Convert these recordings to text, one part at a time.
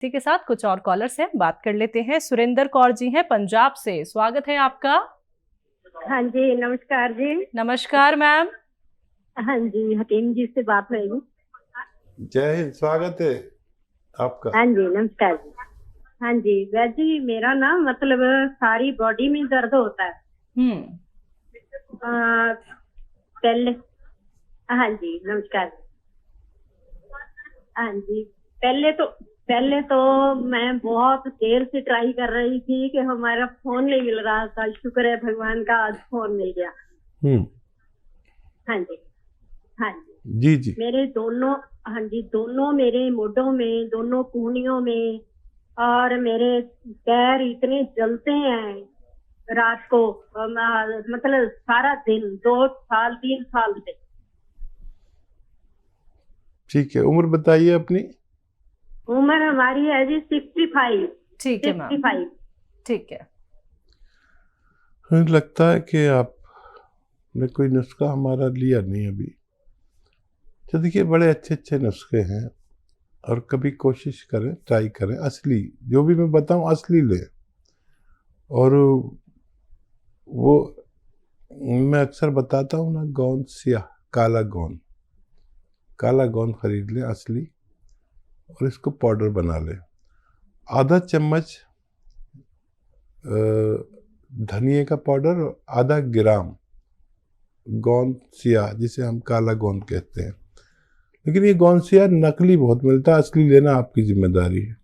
इसी के साथ कुछ और कॉलर्स हैं, बात कर लेते हैं। सुरेंद्र कौर जी हैं पंजाब से, स्वागत है आपका। हाँ जी, नमस्कार जी। नमस्कार मैम। हाँ जी, हकीम जी से बात हुई। जय हिंद, स्वागत है आपका। हाँ जी, नमस्कार जी। हाँ जी, वैसे ही मेरा ना मतलब सारी बॉडी में दर्द होता है। पहले हाँ जी, नमस्कार। हाँ जी, पहले तो मैं बहुत देर से ट्राई कर रही थी कि हमारा फोन नहीं मिल रहा था। शुक्र है भगवान का, आज फोन मिल गया। हाँ जी, हाँ जी जी। मेरे दोनों, हाँ जी, दोनों मेरे मोढों में, दोनों कूहनियों में, और मेरे पैर इतने जलते हैं रात को, मतलब सारा दिन, 2 साल 3 साल से। ठीक है, उम्र बताइए अपनी। उम्र हमारी है जी 65। ठीक है मैम, 65। ठीक है। मुझे लगता है कि आपने कोई नुस्खा हमारा लिया नहीं अभी। तो देखिए, बड़े अच्छे अच्छे नुस्खे हैं और कभी कोशिश करें, ट्राई करें, असली जो भी मैं बताऊं असली लें। और वो मैं अक्सर बताता हूँ ना, गोंद सियाह, काला गोंद खरीद लें असली, और इसको पाउडर बना लें। आधा चम्मच धनिए का पाउडर और आधा ग्राम गोंद सियाह, जिसे हम काला गोंद कहते हैं। लेकिन ये गोंद सियाह नकली बहुत मिलता है, असली लेना आपकी जिम्मेदारी है।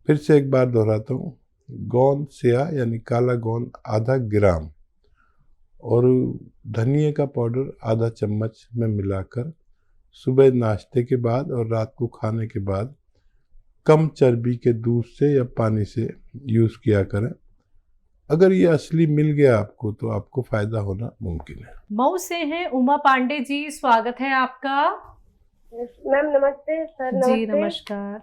फिर से एक बार दोहराता हूँ, गोंद सियाह यानी काला गोंद आधा ग्राम और धनिए का पाउडर आधा चम्मच में मिलाकर सुबह नाश्ते के बाद और रात को खाने के बाद कम चर्बी के दूध से या पानी से यूज़ किया करें। अगर ये असली मिल गया आपको तो आपको फायदा होना मुमकिन है। मऊ से हैं उमा पांडे जी, स्वागत है आपका। मैम नमस्ते। सर नमस्ते। जी नमस्कार।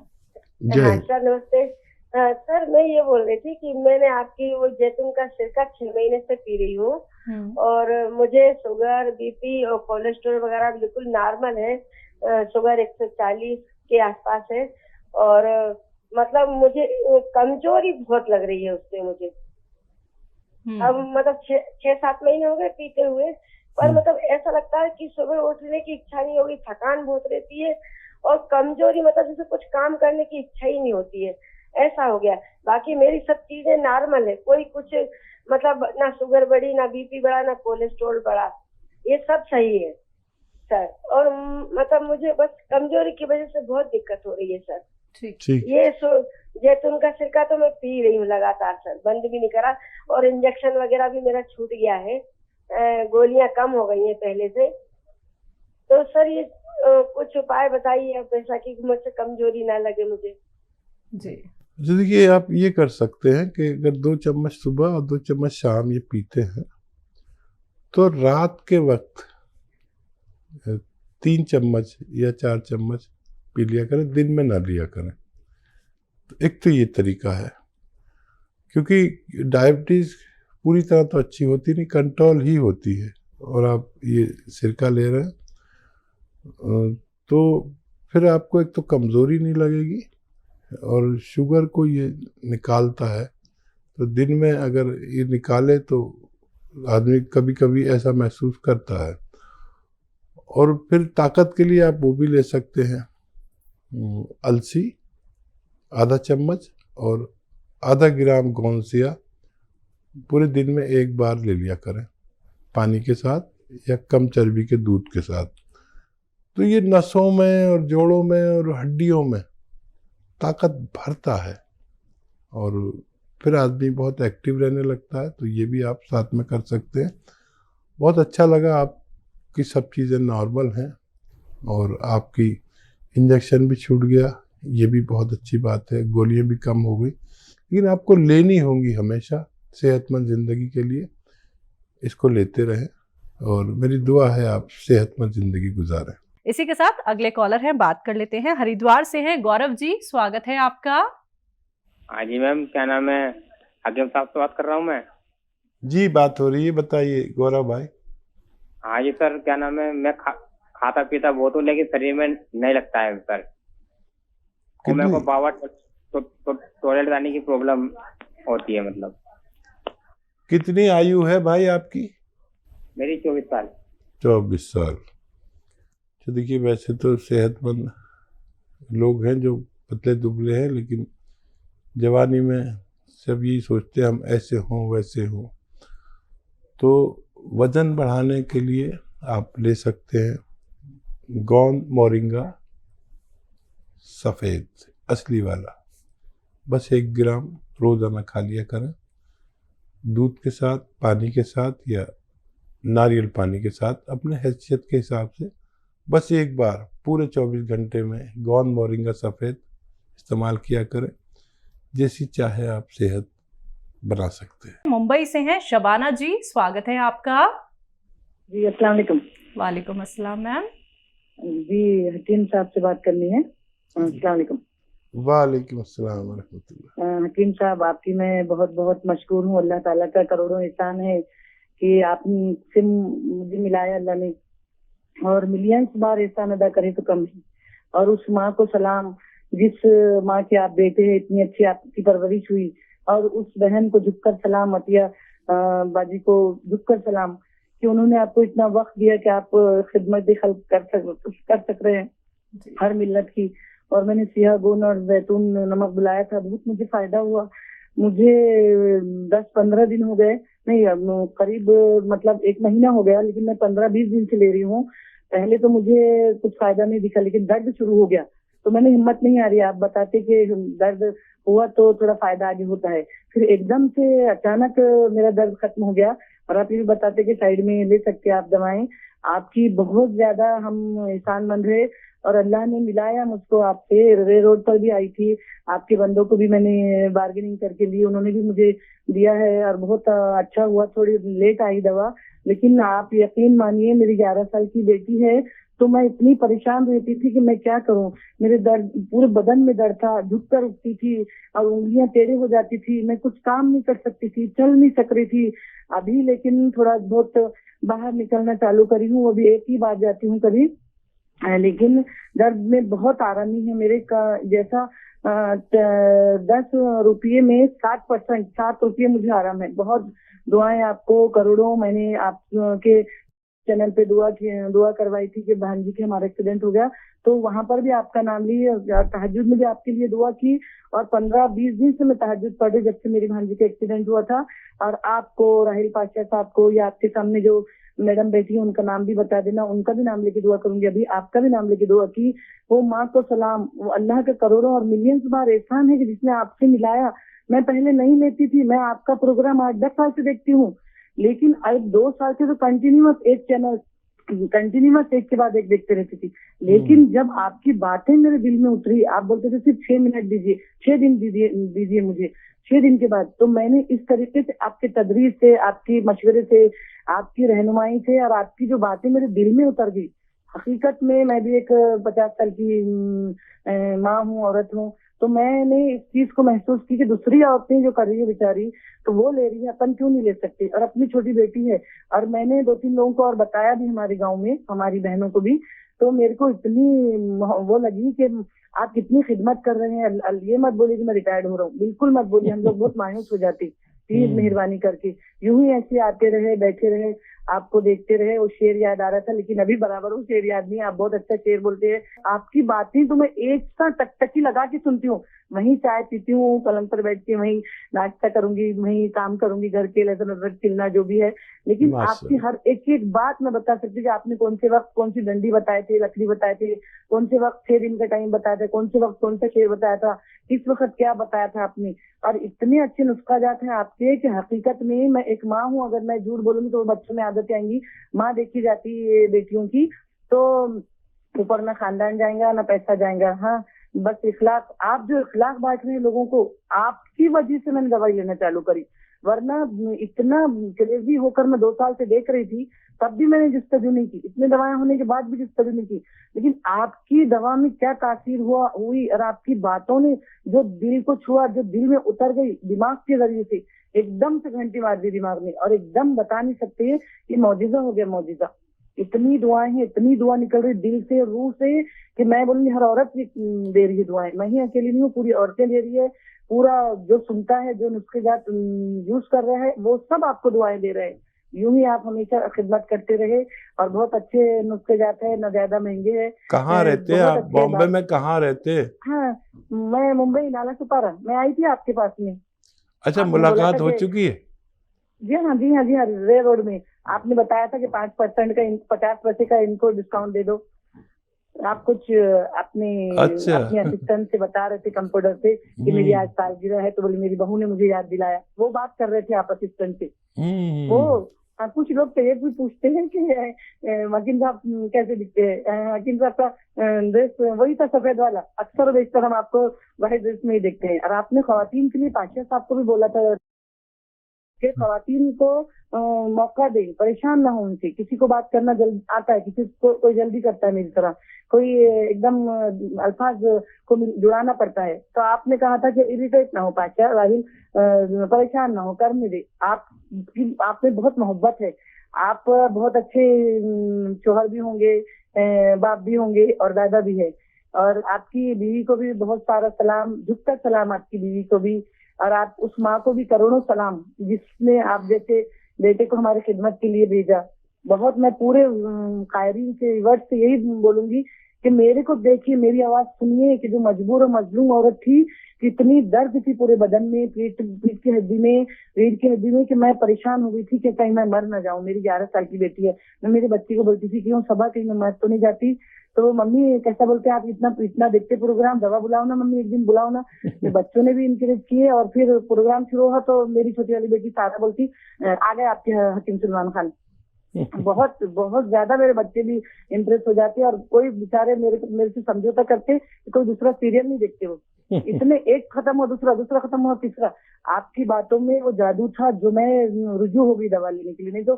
हाँ सर नमस्ते। सर मैं ये बोल रही थी कि मैंने आपकी वो जैतून का सिरका 6 महीने से पी रही हूँ, और मुझे शुगर, बीपी और कोलेस्ट्रॉल वगैरह बिल्कुल नॉर्मल है। शुगर 140 के आसपास है, और मतलब मुझे कमजोरी बहुत लग रही है उससे मुझे। अब मतलब 6-7 महीने हो गए पीते हुए, पर मतलब ऐसा लगता है कि सुबह उठने की इच्छा नहीं होगी, थकान बहुत रहती है, और कमजोरी, मतलब जैसे कुछ काम करने की इच्छा ही नहीं होती है, ऐसा हो गया। बाकी मेरी सब चीजें नॉर्मल है, कोई कुछ मतलब ना शुगर बढ़ी, ना बीपी बढ़ा, ना कोलेस्ट्रॉल बढ़ा, ये सब सही है सर। और मतलब मुझे बस कमजोरी की वजह से बहुत दिक्कत हो रही है सर। ठीक। ये जैतून का सिरका तो मैं पी रही हूँ लगातार सर, बंद भी नहीं करा, और इंजेक्शन वगैरह भी मेरा छूट गया है, गोलियां कम हो गई हैं पहले से। तो सर ये कुछ उपाय बताइए आप, ऐसा कि मुझसे कमजोरी ना लगे मुझे। जी देखिए, आप ये कर सकते हैं कि अगर 2 चम्मच सुबह और 2 चम्मच शाम ये पीते हैं तो रात के वक्त 3 चम्मच या 4 चम्मच पी लिया करें, दिन में ना लिया करें। तो एक तो ये तरीका है, क्योंकि डायबिटीज़ पूरी तरह तो अच्छी होती नहीं, कंट्रोल ही होती है, और आप ये सिरका ले रहे हैं तो फिर आपको एक तो कमज़ोरी नहीं लगेगी, और शुगर को ये निकालता है। तो दिन में अगर ये निकाले तो आदमी कभी कभी ऐसा महसूस करता है। और फिर ताकत के लिए आप वो भी ले सकते हैं, अलसी आधा चम्मच और आधा ग्राम गोंसिया, पूरे दिन में एक बार ले लिया करें, पानी के साथ या कम चर्बी के दूध के साथ। तो ये नसों में और जोड़ों में और हड्डियों में ताकत भरता है, और फिर आदमी बहुत एक्टिव रहने लगता है। तो ये भी आप साथ में कर सकते हैं। बहुत अच्छा लगा, आपकी सब चीज़ें नॉर्मल हैं और आपकी इंजेक्शन भी छूट गया, ये भी बहुत अच्छी बात है। गोलियां भी कम हो गई, लेकिन आपको लेनी होंगी हमेशा सेहतमंद ज़िंदगी के लिए। इसको लेते रहें, और मेरी दुआ है आप सेहतमंद ज़िंदगी गुजारें। इसी के साथ अगले कॉलर हैं, बात कर लेते हैं। हरिद्वार से हैं गौरव जी, स्वागत है आपका। हाँ जी मैम, क्या नाम है, हकीम साहब से बात कर रहा हूँ मैं। जी बात हो रही है, बताइए गौरव भाई। हाँ जी सर, क्या नाम है, मैं खाता पीता बहुत हूँ, लेकिन शरीर में नहीं लगता है सर। और मेरे को कितनी बाबा टॉयलेट जाने की प्रॉब्लम होती है मतलब। कितनी आयु है भाई आपकी? मेरी 24 साल। 24 साल। तो देखिए, वैसे तो सेहतमंद लोग हैं जो पतले दुबले हैं, लेकिन जवानी में सब यही सोचते हैं हम ऐसे हों वैसे हों। तो वजन बढ़ाने के लिए आप ले सकते हैं गोंद मोरिंगा सफ़ेद असली वाला, बस 1 ग्राम रोज़ाना खा लिया करें, दूध के साथ, पानी के साथ या नारियल पानी के साथ, अपने हैसियत के हिसाब से। बस एक बार पूरे 24 घंटे में गोंद मोरिंगा सफ़ेद इस्तेमाल किया करें, जैसी चाहे आप सेहत बना सकते हैं। मुंबई से हैं शबाना जी, स्वागत है आपका। जी अस्सलाम वालेकुम। वालेकुम अस्सलाम मैम। जी हकीम साहब से बात करनी है। अस्सलाम वालेकुम। वालेकुम अस्सलाम व रहमतुल्लाह। हकीम साहब, आपकी मैं बहुत बहुत मशकूर हूँ। अल्लाह ताला का करोड़ों एहसान है कि आपसे मुझे मिलाया अल्लाह ने, और मिलियंस बार एहसान अदा करे तो कम है। और उस माँ को सलाम जिस माँ के आप बेटे हैं, इतनी अच्छी आपकी परवरिश हुई, और उस बहन को झुककर सलाम, अतिया बाजी को झुककर सलाम कि उन्होंने आपको इतना वक्त दिया कि आप खिदमत खल्क कर सक रहे हैं हर मिल्लत की। और मैंने सिया गोन और जैतून नमक बुलाया था, बहुत मुझे फायदा हुआ। मुझे 10-15 दिन हो गए, नहीं करीब मतलब 1 महीना हो गया, लेकिन मैं 15-20 दिन से ले रही हूँ। पहले तो मुझे कुछ फायदा नहीं दिखा, लेकिन दर्द शुरू हो गया तो मैंने हिम्मत नहीं आ रही। आप बताते कि दर्द हुआ तो थोड़ा फायदा आगे होता है, फिर एकदम से अचानक मेरा दर्द खत्म हो गया। और आप ये भी बताते कि साइड में ले सकते हैं आप दवाएं। आपकी बहुत ज्यादा हम एहसानमंद है, और अल्लाह ने मिलाया मुझको आपसे। रे रोड पर भी आई थी, आपके बंदों को भी मैंने बार्गेनिंग करके ली, उन्होंने भी मुझे दिया है और बहुत अच्छा हुआ। थोड़ी लेट आई दवा, लेकिन आप यकीन मानिए मेरी 11 साल की बेटी है, तो मैं इतनी परेशान रहती थी कि मैं क्या करूं। मेरे दर्द पूरे बदन में दर्द था, झुककर उठती थी और उंगलियां टेढ़े हो जाती थी, मैं कुछ काम नहीं कर सकती थी, चल नहीं सक रही थी। अभी लेकिन थोड़ा बहुत बाहर निकलना चालू करी हूँ, अभी 1 ही बार जाती हूँ कभी, लेकिन दर्द में बहुत आरामी है मेरे का। जैसा 10 रुपये में 60%, 7 रुपये मुझे आराम है। बहुत दुआएं आपको करोड़ों। मैंने आपके चैनल पे दुआ करवाई थी कि बहन जी के हमारा एक्सीडेंट हो गया, तो वहां पर भी आपका नाम ली, तहज्जुद में भी आपके लिए दुआ की। और 15-20 दिन से मैं तहज्जुद पढ़ी जब से मेरी बहन जी का एक्सीडेंट हुआ था। और आपको, राहिल पाशा साहब को, या आपके सामने जो मैडम बैठी है उनका नाम भी बता देना, उनका भी नाम लेके दुआ करूंगी। अभी आपका भी नाम लेके दुआ की। वो माँ को सलाम, वो अल्लाह के करोड़ों और मिलियंस बार एहसान है कि जिसने आपसे मिलाया। मैं पहले नहीं लेती थी, मैं आपका प्रोग्राम 8-10 साल से देखती हूँ, लेकिन अब 2 साल से तो कंटिन्यूअस एक चैनल, कंटिन्यूअस एक के बाद एक देखते रहती थी। लेकिन जब आपकी बातें मेरे दिल में उतरी, आप बोलते थे सिर्फ 6 मिनट दीजिए, 6 दिन दीजिए मुझे, 6 दिन के बाद, तो मैंने इस तरीके से आपके तदरीस से, आपकी मशवरे से, आपकी रहनुमाई से, और आपकी जो बातें मेरे दिल में उतर गई। हकीकत में मैं भी एक 50 साल की माँ हूँ, औरत हूँ, तो मैंने इस चीज को महसूस की कि दूसरी औरतें जो कर रही है बेचारी, तो वो ले रही है, अपन क्यों नहीं ले सकते। और अपनी छोटी बेटी है, और मैंने 2-3 लोगों को और बताया भी हमारे गांव में, हमारी बहनों को भी। तो मेरे को इतनी वो लगी कि आप कितनी खिदमत कर रहे हैं। ये मत बोलिए कि मैं रिटायर्ड हो रहा हूँ, बिल्कुल मत बोलिए, हम लोग बहुत मायूस हो जाती। प्लीज मेहरबानी करके यूं ही ऐसे आते रहे, बैठे रहे, आपको देखते रहे। वो शेर याद आ रहा था, लेकिन अभी बराबर वो शेर याद नहीं। आप बहुत अच्छा शेर बोलते हैं, आपकी बातें तो मैं एक सा टकटकी लगा के सुनती हूँ। वहीं चाय पीती हूँ, पलंग पर बैठ के वहीं नाश्ता करूंगी, वहीं काम करूंगी, घर के लहसुन अदरक छिलना जो भी है। लेकिन आपकी हर एक बात मैं बता सकती हूँ कि आपने कौन से वक्त कौन सी डंडी बताए थे, लकड़ी बताए थे, कौन से वक्त 6 दिन का टाइम बताया था, कौन से वक्त कौन सा शेर बताया था, किस वक्त क्या बताया था आपने। और इतने अच्छे नुस्खा जात हैं आपके कि हकीकत में मैं एक माँ हूँ, अगर मैं झूठ बोलूंगी तो बच्चों में आदतें आएंगी। माँ देखी जाती है बेटियों की, तो ऊपर ना खानदान जाएगा ना पैसा जाएगा। हाँ, बस इखलाक, आप जो इखलाक बांट रहे हैं लोगों को, आपकी वजह से मैंने दवाई लेना चालू करी। वरना इतना क्रेजी होकर मैं 2 साल से देख रही थी, तब भी मैंने जिस्तजू नहीं की, इतने दवाएं होने के बाद भी जिस्तजू नहीं की। लेकिन आपकी दवा में क्या तासीर हुई, और आपकी बातों ने जो दिल को छुआ, जो दिल में उतर गई दिमाग के जरिए से, एकदम से घंटी मार दी दिमाग में, और एकदम बता नहीं सकते, ये मौजिजा हो गया, मौजिजा। इतनी दुआएं हैं, इतनी दुआ निकल रही दिल से, रूह से, कि मैं बोलूंगी हर औरत दे रही है दुआएं। मैं ही अकेली नहीं हूँ, पूरी औरतें दे रही है, पूरा जो सुनता है, जो नुस्खे जात यूज कर रहा है, वो सब आपको दुआएं दे रहे हैं। यूं ही आप हमेशा खिदमत करते रहे, और बहुत अच्छे नुस्खे जात है, न ज्यादा महंगे है। कहाँ रहते हैं आप? बॉम्बे में कहाँ रहते हैं? हाँ, मैं मुंबई नाला सुपारा। मैं आई थी आपके पास में। अच्छा, आपने बोला मुलाकात था हो कि- चुकी है? जी हाँ, जी हाँ, जी हाँ, रे रोड में। आपने बताया था कि 5% का 50% का इनको डिस्काउंट दे दो। आप कुछ अपने अच्छा। अपने असिस्टेंट से बता रहे थे, कंप्यूटर से, कि मेरी आज सालगिरह है, तो बोले मेरी बहू ने मुझे याद दिलाया। वो बात कर रहे थे आप असिस्टेंट से। वो कुछ लोग तो ये भी पूछते हैं कि वकील साहब कैसे दिखते हैं। वकील साहब का ड्रेस वही था, सफेद वाला। अक्सर बेशतर हम आपको वाइट ड्रेस में ही देखते हैं। और आपने खवातीन के लिए पाशा साहब को भी बोला था कि खवातीन को मौका दे, परेशान ना हो उनसे। किसी को बात करना जल्दी आता है, किसी को कोई जल्दी करता है मेरी तरह, कोई एकदम अल्फाज को जुड़ाना पड़ता है। तो आपने कहा था कि इरिटेट ना हो पाशा राहिल, परेशान ना हो, करने दे। आप में बहुत मोहब्बत है, आप बहुत अच्छे शोहर भी होंगे, बाप भी होंगे और दादा भी है। और आपकी बीवी को भी बहुत सारा सलाम, झुककर सलाम आपकी बीवी को भी। और आप उस माँ को भी करोड़ों सलाम, जिसने आप जैसे बेटे को हमारे खिदमत के लिए भेजा। बहुत मैं पूरे कायरीन से वर्ड से यही बोलूंगी कि मेरे को देखिए, मेरी आवाज सुनिए, कि जो मजबूर और मजलूम औरत थी, कितनी दर्द थी पूरे बदन में, पीठ की हड्डी में, रीढ़ की हड्डी में, कि मैं परेशान हो गई थी कि कहीं मैं मर ना जाऊं। मेरी 11 साल की बेटी है। मैं मेरी बच्ची को बोलती थी कि वो सबा कहीं मैं मर तो नहीं जाती। तो मम्मी कैसा बोलते हैं आप, इतना देखते प्रोग्राम, दवा बुलाओ ना मम्मी, एक दिन बुलाओ ना। तो बच्चों ने भी इंकरेज किए। और फिर प्रोग्राम शुरू हुआ तो मेरी छोटी वाली बेटी सारा बोलती, आ गए आपके हकीम सलमान खान। बहुत बहुत ज्यादा मेरे बच्चे भी इम्प्रेस हो जाते हैं। और कोई बेचारे मेरे से समझौता करते, कोई दूसरा सीरियल नहीं देखते वो। इतने एक खत्म हो दूसरा खत्म हो तीसरा। आपकी बातों में वो जादू था जो मैं रुजू हो गई दवा लेने के लिए। नहीं तो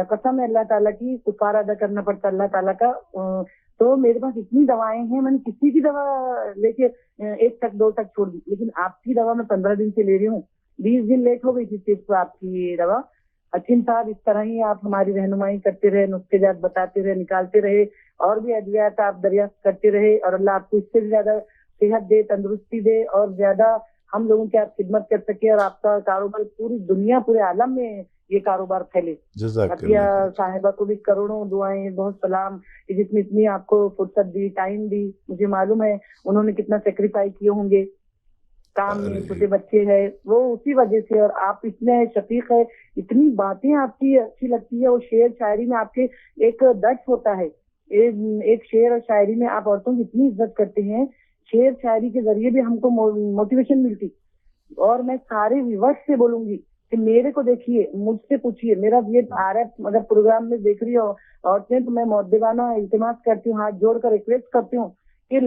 कसम है अल्लाह ताला की, कुफारा अदा करना पड़ता अल्लाह ताला का। तो मेरे पास इतनी दवाएं हैं, मैंने किसी की दवा लेके 1 तक 2 तक छोड़ दी, लेकिन आपकी दवा मैं 15 दिन से ले रही हूँ। 20 दिन लेट हो गई थी सिर्फ आपकी दवा। हकीम साहब, इस तरह ही आप हमारी रहनुमाई करते रहे, नुस्खे जात बताते रहे, निकालते रहे, और भी अद्वियात आप दरियाफ्त करते रहे। और अल्लाह आपको इससे भी ज्यादा सेहत दे, तंदुरुस्ती दे, और ज्यादा हम लोगों की आप खिदमत कर सके, और आपका कारोबार पूरी दुनिया, पूरे आलम में ये कारोबार फैले। अतिया साहिबा को भी करोड़ों दुआएं, बहुत सलाम, कि जिसने इतनी आपको फुर्सत दी, टाइम दी। मुझे मालूम है उन्होंने कितना सेक्रीफाइस किए होंगे काम में, छोटे बच्चे हैं वो, उसी वजह से। और आप इतने शफीक है, इतनी बातें आपकी अच्छी लगती है। और शेर शायरी में आपके एक दर्ज होता है, एक शेर और शायरी में आप औरतों की इतनी इज्जत करते हैं। शेर शायरी के जरिए भी हमको मोटिवेशन मिलती। और मैं सारे व्यूअर्स से बोलूंगी कि मेरे को देखिए, मुझसे पूछिए, मेरा ये आ रहा है, मतलब प्रोग्राम में देख रही हो औरतें, तो मैं मौदबाना इल्तिमास करती हूँ, हाथ जोड़कर रिक्वेस्ट करती हूँ कि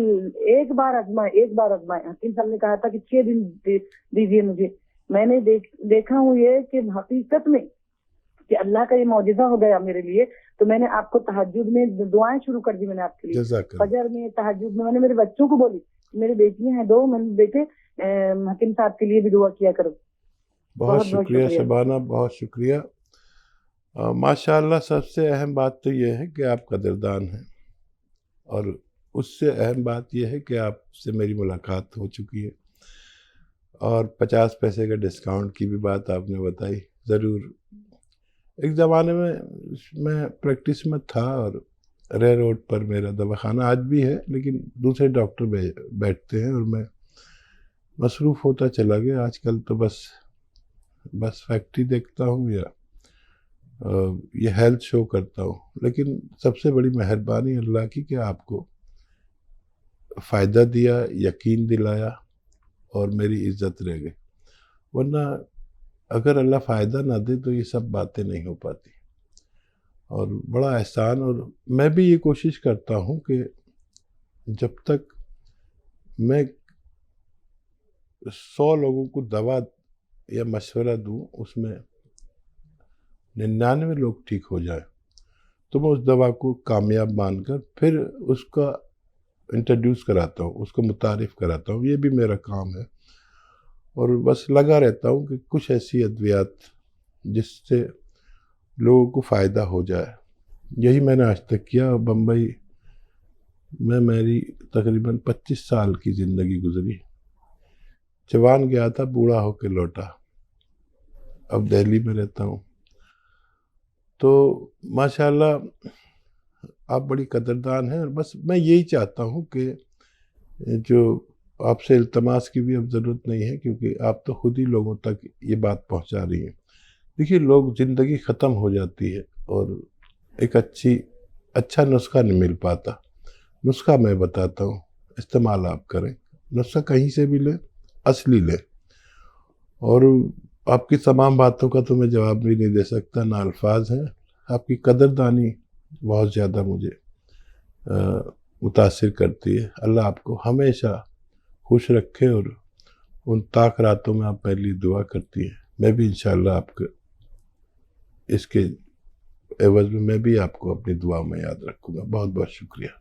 एक बार आजमाए। हकीम साहब ने कहा था कि 6 दिन दीजिए मुझे। मैंने देखा हूँ ये कि हकीकत में कि अल्लाह का ये मौजिज़ा हो गया मेरे लिए। तो मैंने आपको तहज्जुद में दुआएं शुरू कर दी मैंने आपके लिए, फजर में, तहज्जुद में। मैंने मेरे बच्चों को बोली, मेरी बेटियां हैं 2, मैंने बेटे हकीम साहब के लिए भी दुआ किया करो। बहुत शुक्रिया शबाना, बहुत शुक्रिया। माशाअल्लाह, सबसे अहम बात तो ये है कि आप कदरदान हैं, और उससे अहम बात यह है कि आपसे मेरी मुलाकात हो चुकी है। और 50 पैसे का डिस्काउंट की भी बात आपने बताई। ज़रूर, एक ज़माने में मैं प्रैक्टिस में था, और रे रोड पर मेरा दवाखाना आज भी है, लेकिन दूसरे डॉक्टर बैठते हैं, और मैं मसरूफ़ होता चला गया। आजकल तो बस फैक्ट्री देखता हूँ या ये हेल्थ शो करता हूँ। लेकिन सबसे बड़ी मेहरबानी अल्लाह की कि आपको फ़ायदा दिया, यकीन दिलाया, और मेरी इज़्ज़त रह गई। वरना अगर अल्लाह फ़ायदा ना दे तो ये सब बातें नहीं हो पाती। और बड़ा एहसान। और मैं भी ये कोशिश करता हूँ कि जब तक मैं 100 लोगों को दवा या मशवरा दूँ, उसमें 99 लोग ठीक हो जाए, तो मैं उस दवा को कामयाब मानकर फिर उसका इंट्रोड्यूस कराता हूँ, उसको मुतारिफ़ कराता हूँ। ये भी मेरा काम है। और बस लगा रहता हूँ कि कुछ ऐसी अद्वियात जिससे लोगों को फ़ायदा हो जाए। यही मैंने आज तक किया। और बम्बई में मेरी तकरीबन 25 साल की ज़िंदगी गुजरी। जवान गया था, बूढ़ा होकर लौटा। अब दिल्ली में रहता हूँ। तो माशाल्लाह आप बड़ी कदरदान हैं। और बस मैं यही चाहता हूँ कि जो आपसे इल्तमास की भी अब ज़रूरत नहीं है, क्योंकि आप तो खुद ही लोगों तक ये बात पहुँचा रही हैं। देखिए, लोग ज़िंदगी ख़त्म हो जाती है और एक अच्छा नुस्खा नहीं मिल पाता। नुस्खा मैं बताता हूँ, इस्तेमाल आप करें। नुस्खा कहीं से भी लें, असली लें। और आपकी तमाम बातों का तो मैं जवाब भी नहीं दे सकता, ना अल्फाज हैं। आपकी कदरदानी बहुत ज़्यादा मुझे मुतासिर करती है। अल्लाह आपको हमेशा खुश रखे। और उन ताक रातों में आप मेरे लिए दुआ करती हैं। मैं भी इंशाअल्लाह आपके इसके एवज़ में मैं भी आपको अपनी दुआ में याद रखूँगा। बहुत बहुत शुक्रिया।